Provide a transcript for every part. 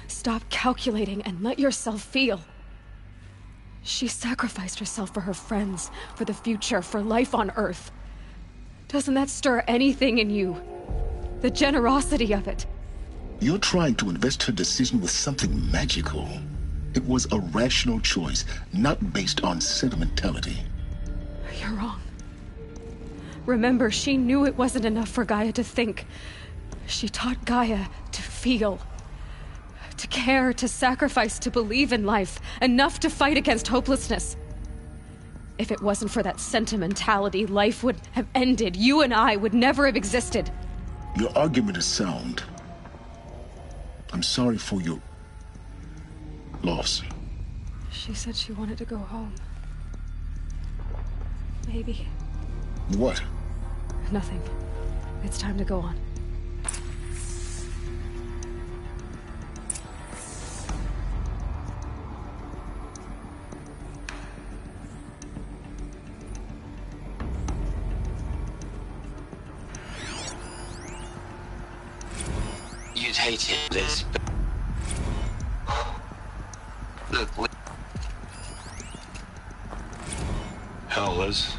Stop calculating and let yourself feel. She sacrificed herself for her friends, for the future, for life on Earth. Doesn't that stir anything in you? The generosity of it. You're trying to invest her decision with something magical. It was a rational choice, not based on sentimentality. You're wrong. Remember, she knew it wasn't enough for Gaia to think. She taught Gaia to feel. To care, to sacrifice, to believe in life. Enough to fight against hopelessness. If it wasn't for that sentimentality, life would have ended. You and I would never have existed. Your argument is sound. I'm sorry for your loss. She said she wanted to go home. Maybe. What? Nothing. It's time to go on. You'd hate this, but... Look, Hell, Liz.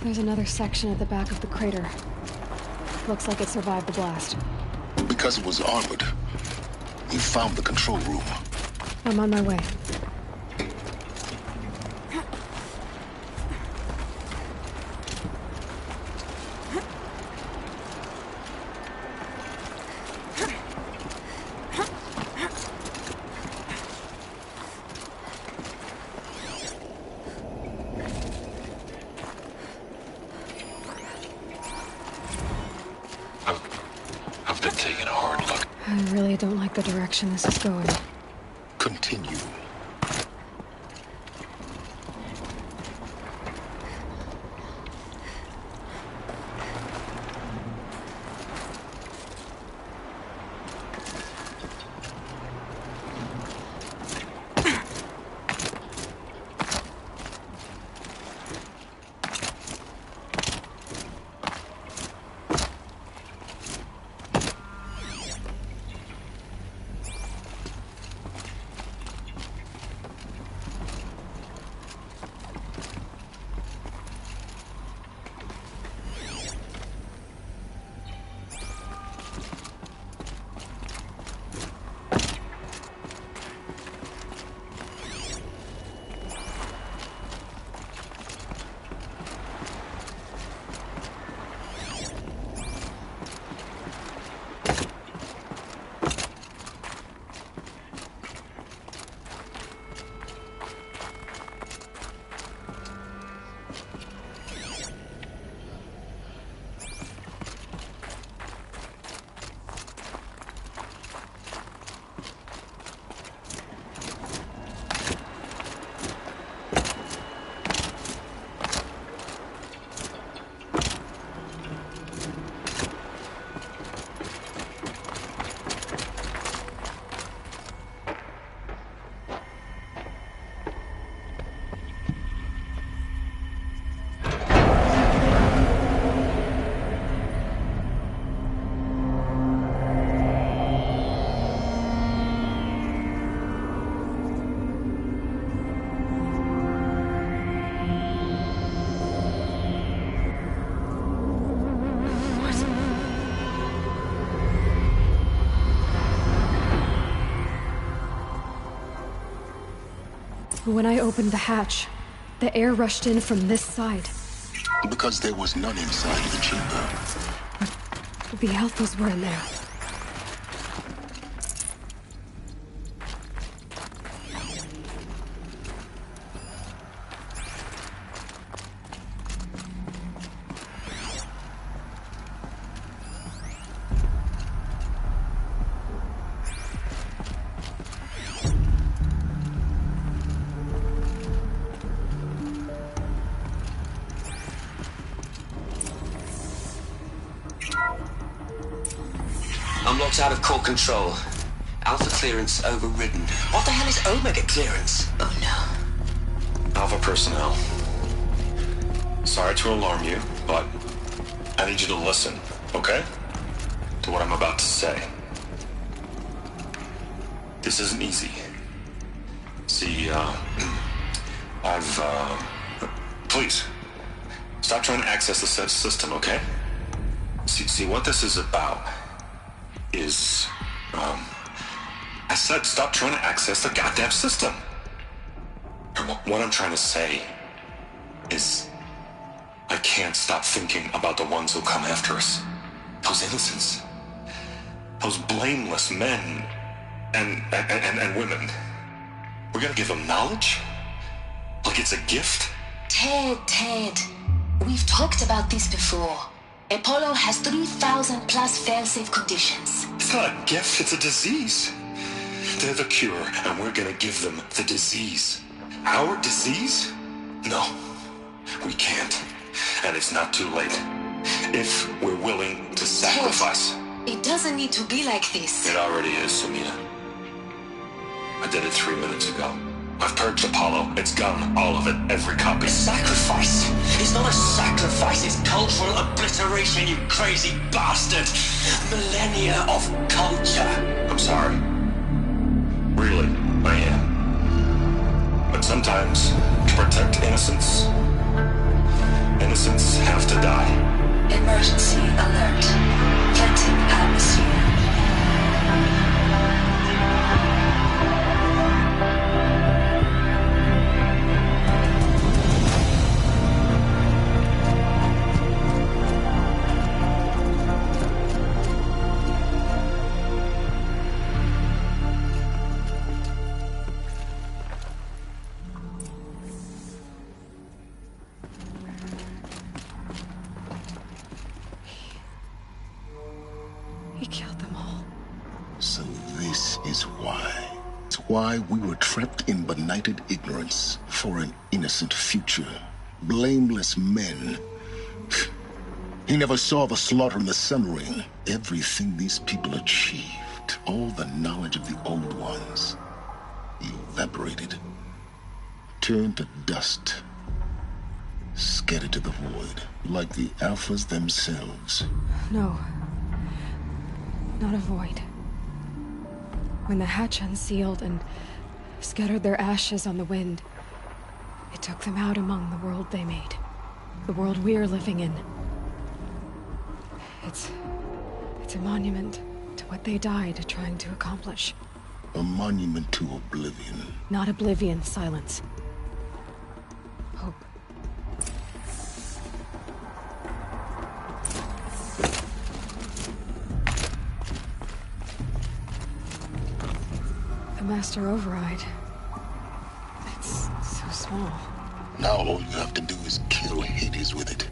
There's another section at the back of the crater. Looks like it survived the blast. Because it was armored. You found the control room. I'm on my way. I've been taking a hard look. I really don't like the direction this is going. Continue. When I opened the hatch, the air rushed in from this side. Because there was none inside the chamber. The Alphas were in there. I'm locked out of core control. Alpha clearance overridden. What the hell is Omega clearance? Oh no. Alpha personnel. Sorry to alarm you, but I need you to listen, okay? To what I'm about to say. This isn't easy. See, please, stop trying to access the system, okay? See, what this is about is, I said stop trying to access the goddamn system. What I'm trying to say is, I can't stop thinking about the ones who come after us. Those innocents. Those blameless men and women. We're gonna give them knowledge? Like it's a gift? Ted. We've talked about this before. Apollo has 3,000 plus fail-safe conditions. It's not a gift, it's a disease. They're the cure, and we're gonna give them the disease. Our disease? No, we can't. And it's not too late. If we're willing to sacrifice. Ted, it doesn't need to be like this. It already is, Samina. I did it 3 minutes ago. I've purged Apollo. It's gone. All of it. Every copy. Sacrifice? It's not a sacrifice, it's cultural obliteration, you crazy bastard! Millennia of culture! I'm sorry. Really, I am. But sometimes, to protect innocence, innocents have to die. Emergency alert. Planting atmosphere. He killed them all. So this is why. It's why we were trapped in benighted ignorance for an innocent future. Blameless men. He never saw the slaughter in the Sun Ring. Everything these people achieved, all the knowledge of the old ones, evaporated. Turned to dust. Scattered to the void, like the Alphas themselves. No. Not a void. When the hatch unsealed and scattered their ashes on the wind, it took them out among the world they made. The world we're living in. It's a monument to what they died trying to accomplish. A monument to oblivion. Not oblivion, silence. Hope. The Master Override. It's so small. Now all you have to do is kill Hades with it.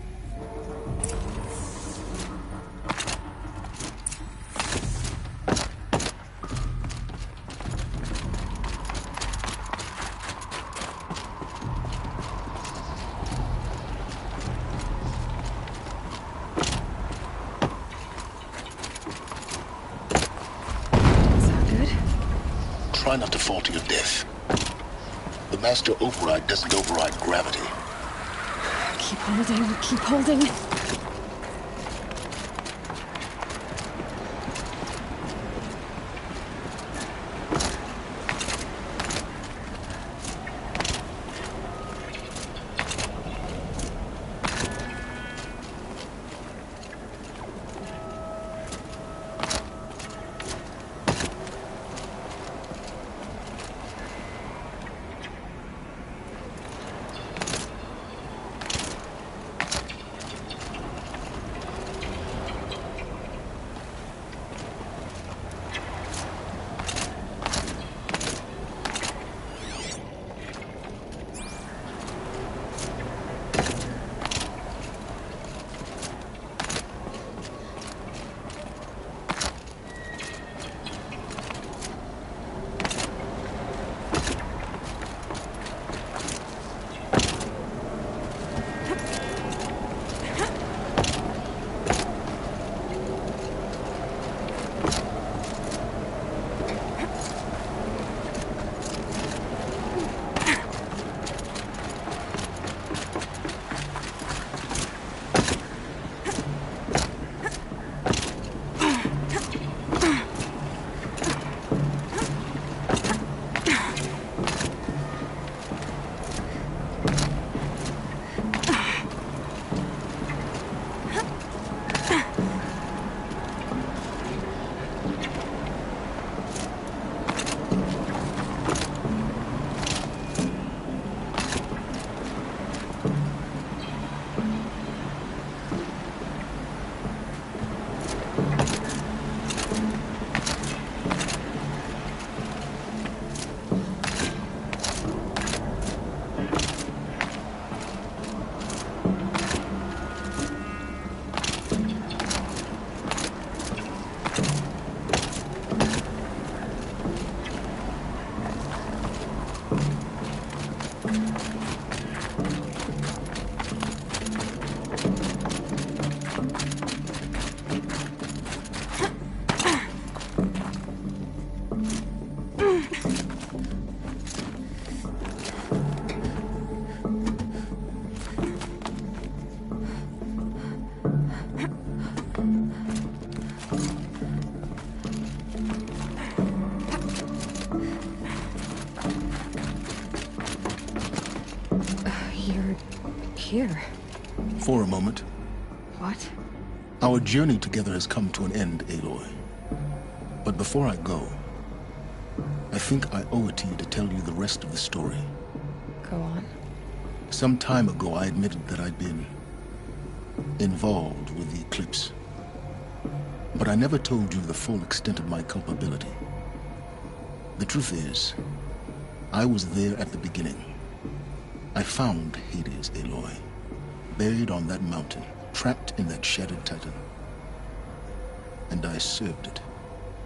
Try not to fall to your death. The Master Override doesn't override gravity. Keep holding, keep holding. here? For a moment. What? Our journey together has come to an end, Aloy. But before I go, I think I owe it to you to tell you the rest of the story. Go on. Some time ago, I admitted that I'd been involved with the Eclipse. But I never told you the full extent of my culpability. The truth is, I was there at the beginning. I found Hades, Aloy, buried on that mountain, trapped in that shattered titan. And I served it.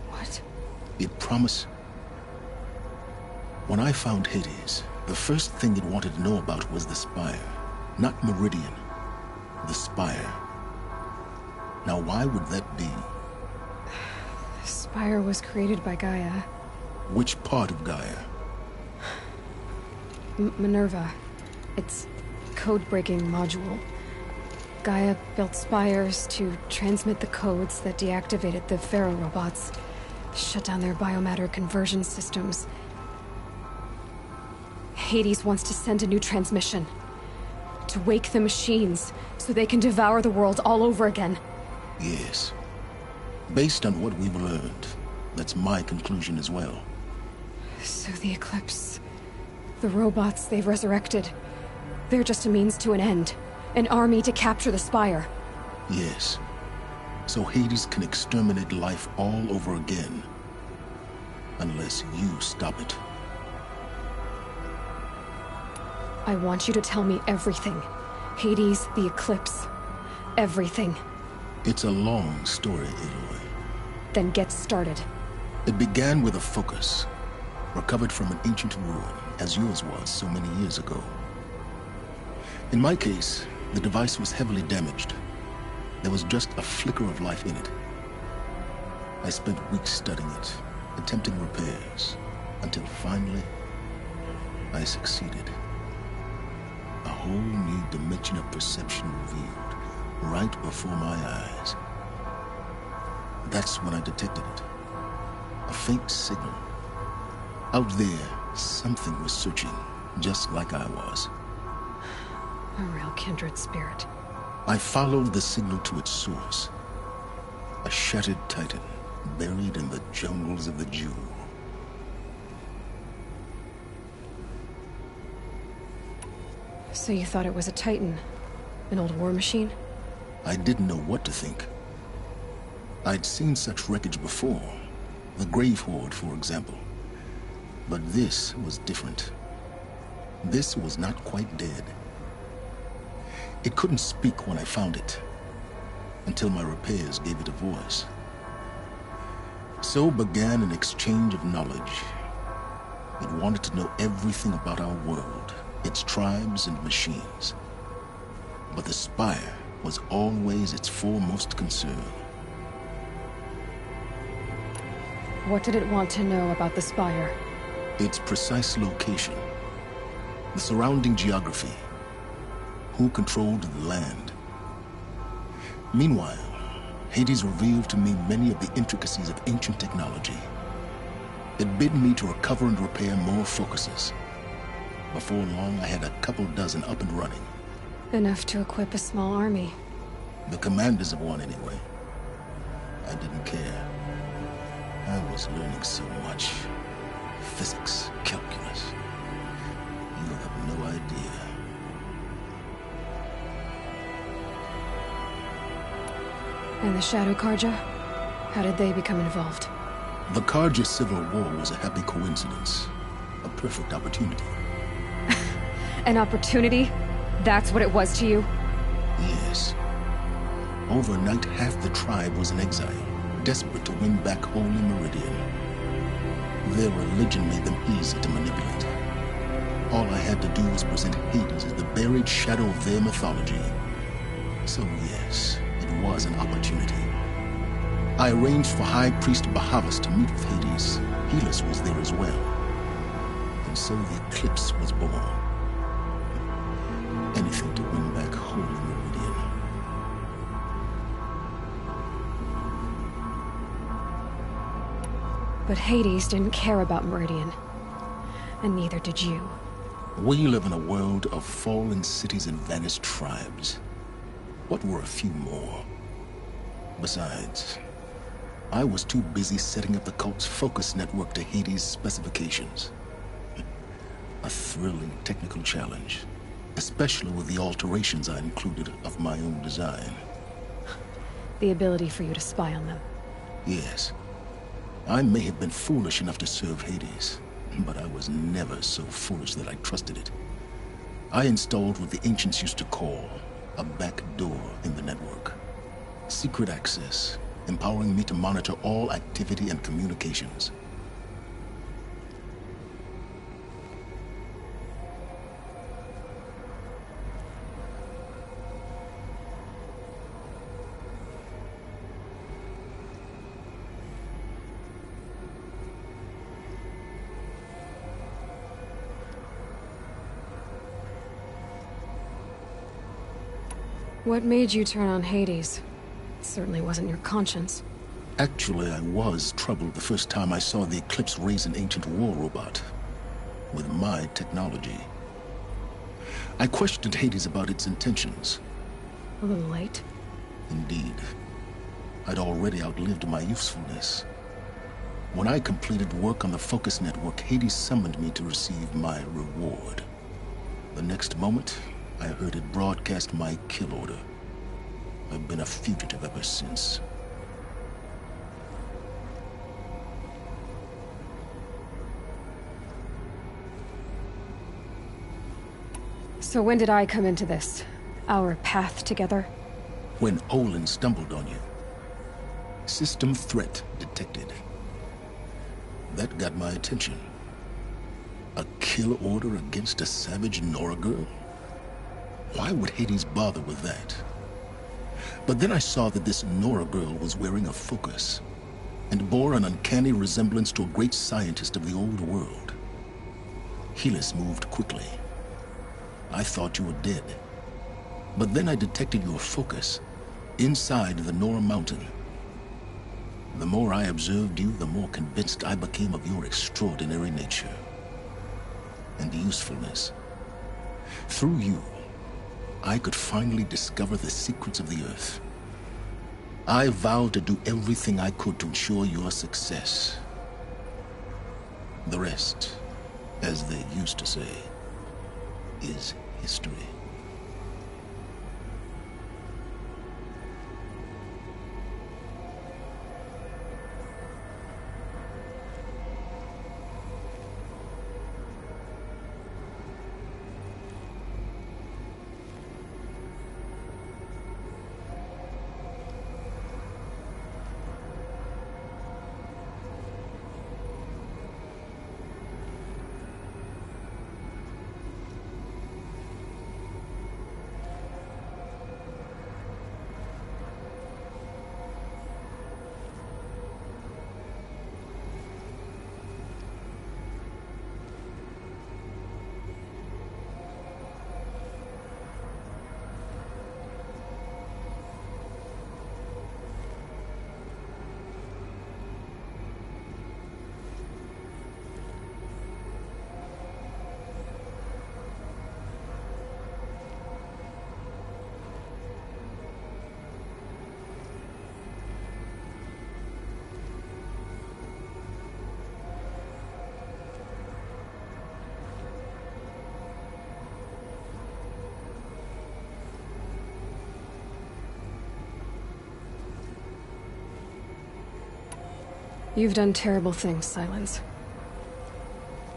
What? It promised. When I found Hades, the first thing it wanted to know about was the Spire. Not Meridian. The Spire. Now, why would that be? The Spire was created by Gaia. Which part of Gaia? Minerva. Its code-breaking module. Gaia built spires to transmit the codes that deactivated the Pharaoh robots, shut down their biomatter conversion systems. Hades wants to send a new transmission. To wake the machines, so they can devour the world all over again. Yes. Based on what we've learned, that's my conclusion as well. So the Eclipse... the robots they've resurrected... they're just a means to an end. An army to capture the Spire. Yes. So Hades can exterminate life all over again. Unless you stop it. I want you to tell me everything. Hades, the Eclipse. Everything. It's a long story, Aloy. Then get started. It began with a focus, recovered from an ancient ruin, as yours was so many years ago. In my case, the device was heavily damaged. There was just a flicker of life in it. I spent weeks studying it, attempting repairs, until finally, I succeeded. A whole new dimension of perception revealed, right before my eyes. That's when I detected it. A faint signal. Out there, something was searching, just like I was. A real kindred spirit. I followed the signal to its source. A shattered titan, buried in the jungles of the Jewel. So you thought it was a Titan? An old war machine? I didn't know what to think. I'd seen such wreckage before. The Grave Horde, for example. But this was different. This was not quite dead. It couldn't speak when I found it, until my repairs gave it a voice. So began an exchange of knowledge. It wanted to know everything about our world, its tribes and machines. But the Spire was always its foremost concern. What did it want to know about the Spire? Its precise location, the surrounding geography, who controlled the land. Meanwhile, Hades revealed to me many of the intricacies of ancient technology. It bid me to recover and repair more focuses. Before long, I had a couple dozen up and running. Enough to equip a small army. The commanders of one, anyway. I didn't care. I was learning so much. Physics, calculus. You have no idea. And the Shadow Carja? How did they become involved? The Carja Civil War was a happy coincidence. A perfect opportunity. An opportunity? That's what it was to you? Yes. Overnight, half the tribe was in exile, desperate to win back Holy Meridian. Their religion made them easy to manipulate. All I had to do was present Hades as the buried shadow of their mythology. So yes, it was an opportunity. I arranged for High Priest Bahavas to meet with Hades. Helis was there as well. And so the Eclipse was born. Anything to win back Holy Meridian. But Hades didn't care about Meridian. And neither did you. We live in a world of fallen cities and vanished tribes. What were a few more? Besides, I was too busy setting up the cult's focus network to Hades' specifications. A thrilling technical challenge, especially with the alterations I included of my own design. The ability for you to spy on them. Yes. I may have been foolish enough to serve Hades, but I was never so foolish that I trusted it. I installed what the ancients used to call a back door in the network. Secret access, empowering me to monitor all activity and communications. What made you turn on Hades? It certainly wasn't your conscience. Actually, I was troubled the first time I saw the Eclipse raise an ancient war robot. With my technology. I questioned Hades about its intentions. A little late. Indeed. I'd already outlived my usefulness. When I completed work on the Focus Network, Hades summoned me to receive my reward. The next moment, I heard it broadcast my kill order. I've been a fugitive ever since. So when did I come into this? Our path together? When Olin stumbled on you. System threat detected. That got my attention. A kill order against a savage Nora girl? Why would Hades bother with that? But then I saw that this Nora girl was wearing a focus, and bore an uncanny resemblance to a great scientist of the old world. Helis moved quickly. I thought you were dead. But then I detected your focus, inside the Nora mountain. The more I observed you, the more convinced I became of your extraordinary nature. And usefulness. Through you, I could finally discover the secrets of the Earth. I vowed to do everything I could to ensure your success. The rest, as they used to say, is history. You've done terrible things, Silence.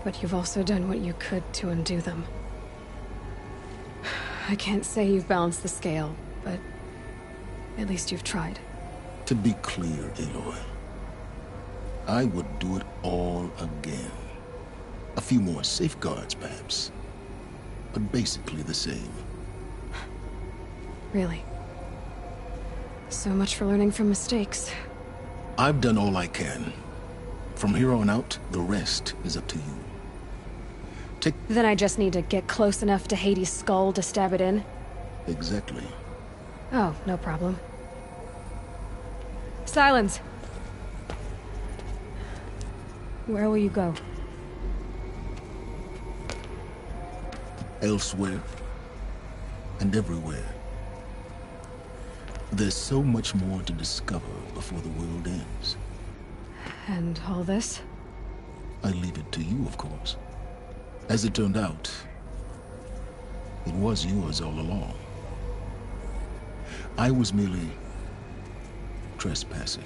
But you've also done what you could to undo them. I can't say you've balanced the scale, but at least you've tried. To be clear, Aloy, I would do it all again. A few more safeguards, perhaps. But basically the same. Really? So much for learning from mistakes. I've done all I can. From here on out, the rest is up to you. Then I just need to get close enough to Hades' skull to stab it in? Exactly. Oh, no problem. Silence! Where will you go? elsewhere, and everywhere. There's so much more to discover before the world ends. And all this? I leave it to you, of course. As it turned out, it was yours all along. I was merely trespassing.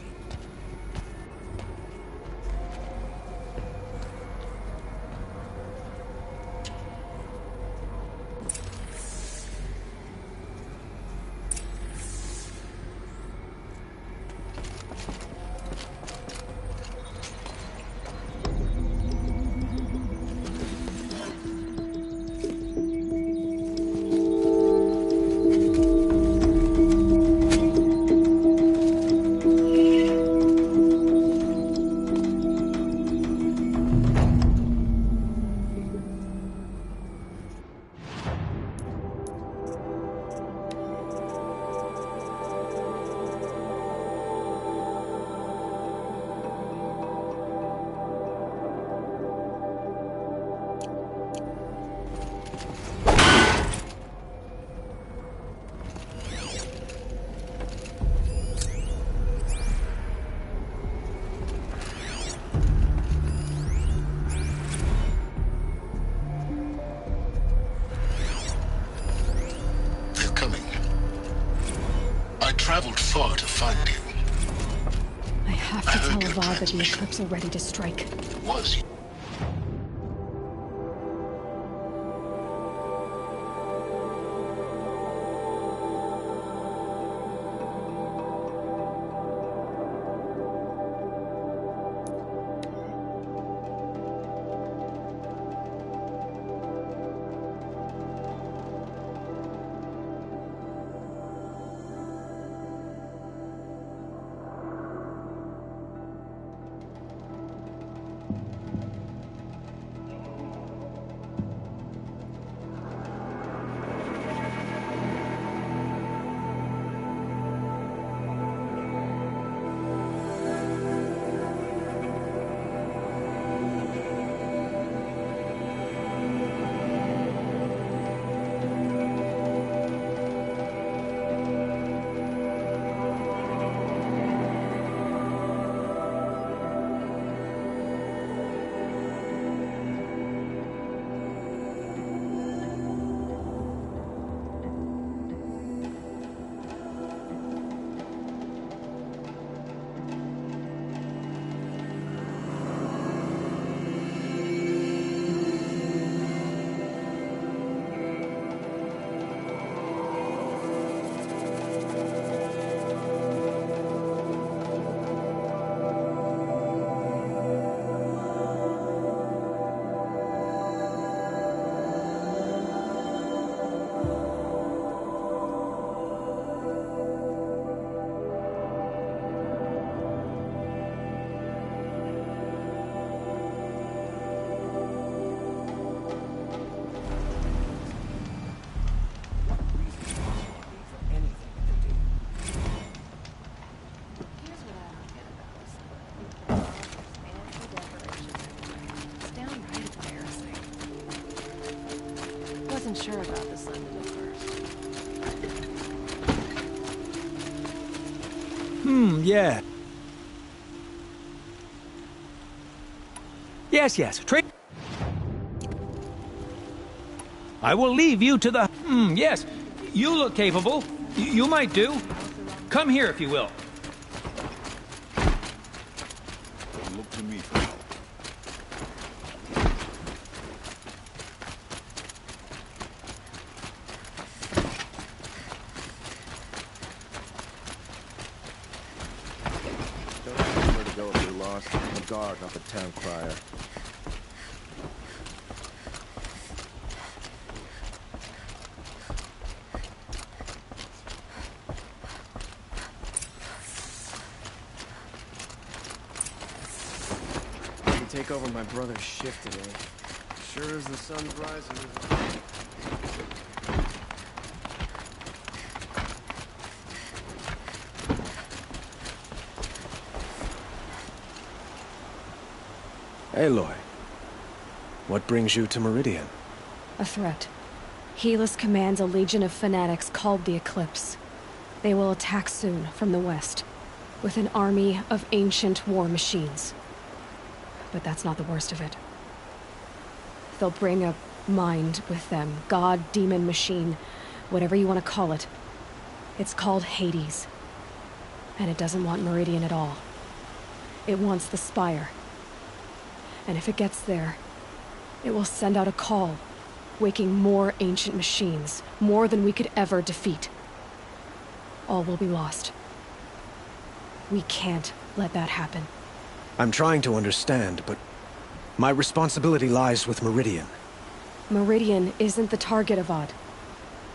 Traveled far to find him. I have to tell Avad that the Eclipse are ready to strike. Was Sure about this London at first. Yeah. Yes. I will leave you to the... yes. You look capable. You might do. Come here, if you will. Don't look to me for help. Guard, not the town crier. I can take over my brother's shift today. Sure as the sun's rising. Aloy, what brings you to Meridian? A threat. Helis commands a legion of fanatics called the Eclipse. They will attack soon from the west, with an army of ancient war machines. But that's not the worst of it. They'll bring a mind with them, god, demon, machine, whatever you want to call it. It's called Hades. And it doesn't want Meridian at all. It wants the Spire. And if it gets there, it will send out a call, waking more ancient machines, more than we could ever defeat. All will be lost. We can't let that happen. I'm trying to understand, but my responsibility lies with Meridian. Meridian isn't the target, Avad.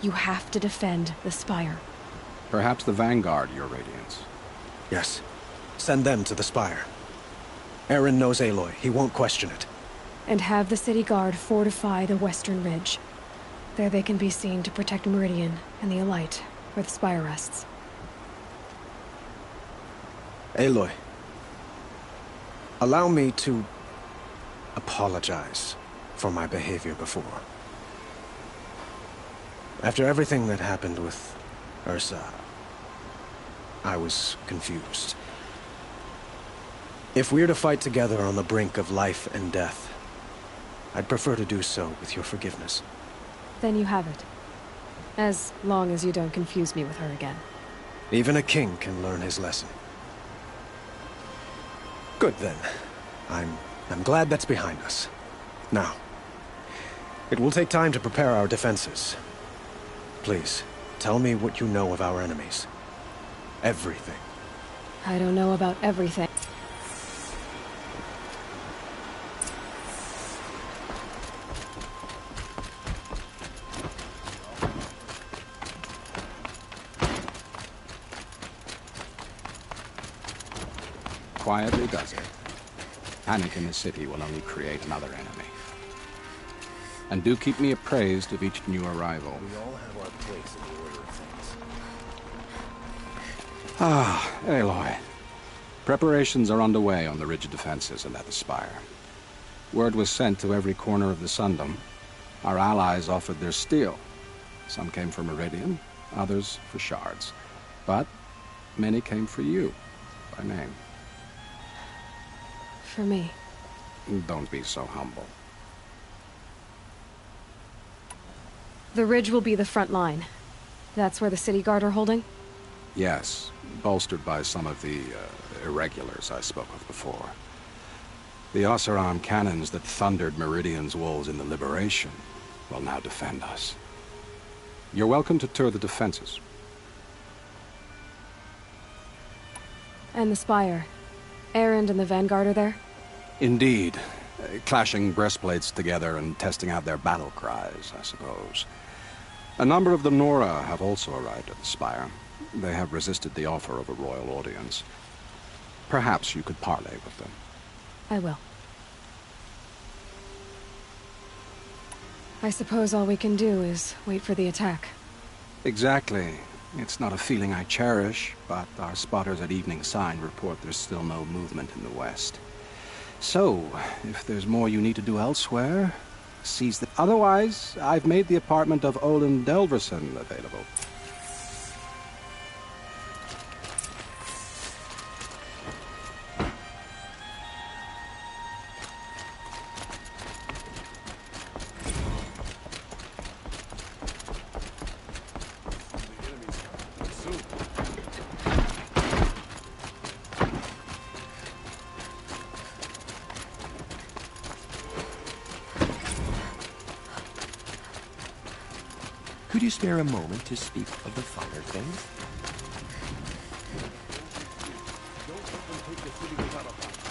You have to defend the Spire. Perhaps the Vanguard, Your Radiance. Yes. Send them to the Spire. Eren knows Aloy. He won't question it. And have the City Guard fortify the Western Ridge. There they can be seen to protect Meridian and the Elite, where the Spire rests. Aloy, allow me to apologize for my behavior before. After everything that happened with Ursa, I was confused. If we're to fight together on the brink of life and death, I'd prefer to do so with your forgiveness. Then you have it. As long as you don't confuse me with her again. Even a king can learn his lesson. Good then. I'm glad that's behind us. Now, it will take time to prepare our defenses. Please, tell me what you know of our enemies. Everything. I don't know about everything. Quietly does it. Panic in the city will only create another enemy. And do keep me appraised of each new arrival. We all have our place in the order of things. Ah, Aloy. Preparations are underway on the ridge of defenses and at the Spire. Word was sent to every corner of the Sundom. Our allies offered their steel. Some came for Meridian, others for shards. But many came for you, by name. For me. Don't be so humble. The ridge will be the front line. That's where the City Guard are holding? Yes, bolstered by some of the irregulars I spoke of before. The Oseram cannons that thundered Meridian's walls in the Liberation will now defend us. You're welcome to tour the defenses. And the Spire. Erend and the Vanguard are there? Indeed. Clashing breastplates together and testing out their battle cries, I suppose. A number of the Nora have also arrived at the Spire. They have resisted the offer of a royal audience. Perhaps you could parley with them. I will. I suppose all we can do is wait for the attack. Exactly. It's not a feeling I cherish, but our spotters at Evening Sign report there's still no movement in the west. So, if there's more you need to do elsewhere, seize the... Otherwise, I've made the apartment of Olin Delverson available. Could you spare a moment to speak of the finer things? Don't let them take the city without a fight.